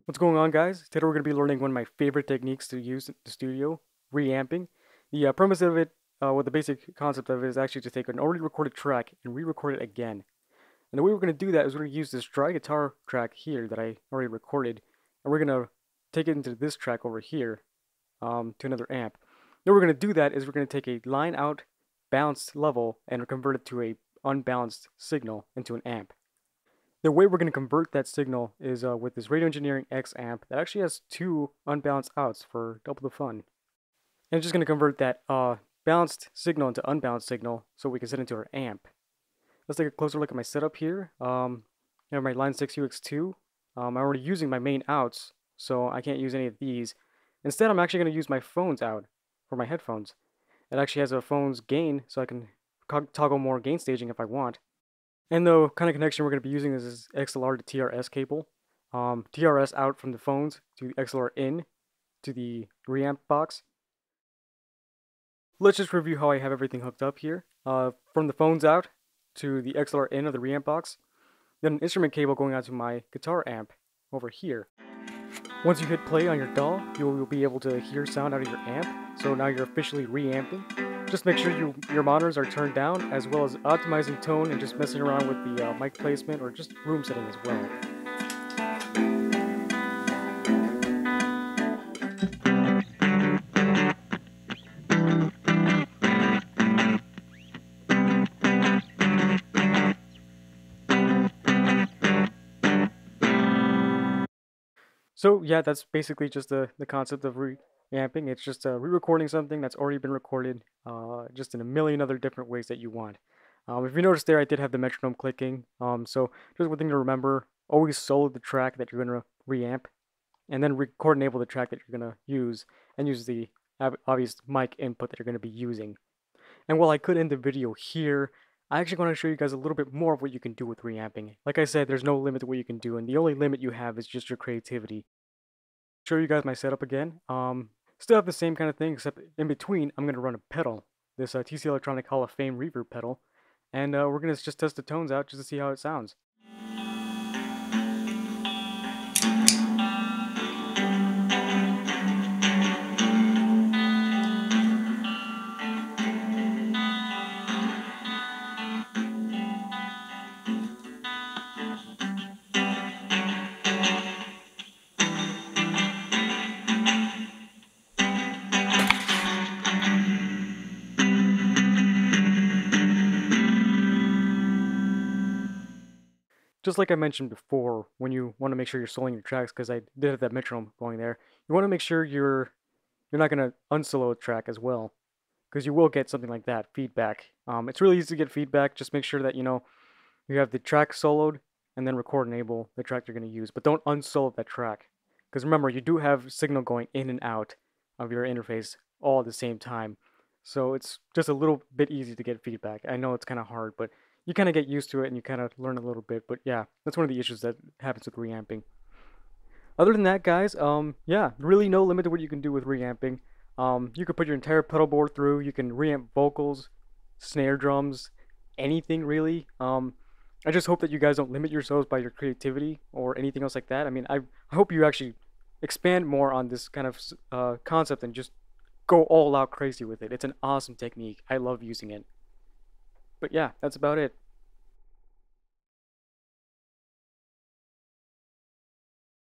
What's going on, guys? Today we're going to be learning one of my favorite techniques to use in the studio, reamping. The premise of it, the basic concept of it is actually to take an already recorded track and re-record it again. And the way we're going to do that is we're going to use this dry guitar track here that I already recorded, and we're going to take it into this track over here to another amp. The way we're going to do that is we're going to take a line out balanced level and convert it to a unbalanced signal into an amp. The way we're going to convert that signal is with this Radio Engineering X amp that actually has two unbalanced outs for double the fun. And it's just going to convert that balanced signal into unbalanced signal so we can set it into our amp. Let's take a closer look at my setup here. I have my Line 6 UX2. I'm already using my main outs, so I can't use any of these. Instead, I'm actually going to use my phone's out for my headphones. It actually has a phone's gain, so I can toggle more gain staging if I want. And the kind of connection we're going to be using is this XLR to TRS cable. TRS out from the phones to XLR in to the reamp box. Let's just review how I have everything hooked up here. From the phones out to the XLR in of the reamp box. Then an instrument cable going out to my guitar amp over here. Once you hit play on your DAW, you'll be able to hear sound out of your amp. So now you're officially reamping. Just make sure your monitors are turned down, as well as optimizing tone and just messing around with the mic placement or just room setting as well. So yeah, that's basically just the concept of reamping. It's just re-recording something that's already been recorded, just in a million other different ways that you want. If you noticed there, I did have the metronome clicking. So just one thing to remember: always solo the track that you're gonna reamp, and then record enable the track that you're gonna use, and use the obvious mic input that you're gonna be using. And while I could end the video here, I actually want to show you guys a little bit more of what you can do with reamping. Like I said, there's no limit to what you can do, and the only limit you have is just your creativity. Show you guys my setup again. Still have the same kind of thing, except in between, I'm going to run a pedal. This TC Electronic Hall of Fame reverb pedal. And we're going to just test the tones out just to see how it sounds. Just like I mentioned before, when you want to make sure you're soloing your tracks, because I did have that metronome going there, you want to make sure you're not going to unsolo a track as well, because you will get something like that, feedback. It's really easy to get feedback. Just make sure that, you have the track soloed, and then record enable the track you're going to use. But don't unsolo that track, because remember, you do have signal going in and out of your interface all at the same time. So it's just a little bit easy to get feedback. I know it's kind of hard, but you kind of get used to it and you kind of learn a little bit. But yeah, that's one of the issues that happens with reamping. Other than that, guys, yeah, really no limit to what you can do with reamping. You could put your entire pedal board through. You can reamp vocals, snare drums, anything really. I just hope that you guys don't limit yourselves by your creativity or anything else like that. I mean, I hope you actually expand more on this kind of concept and just go all out crazy with it. It's an awesome technique. I love using it. But yeah, that's about it.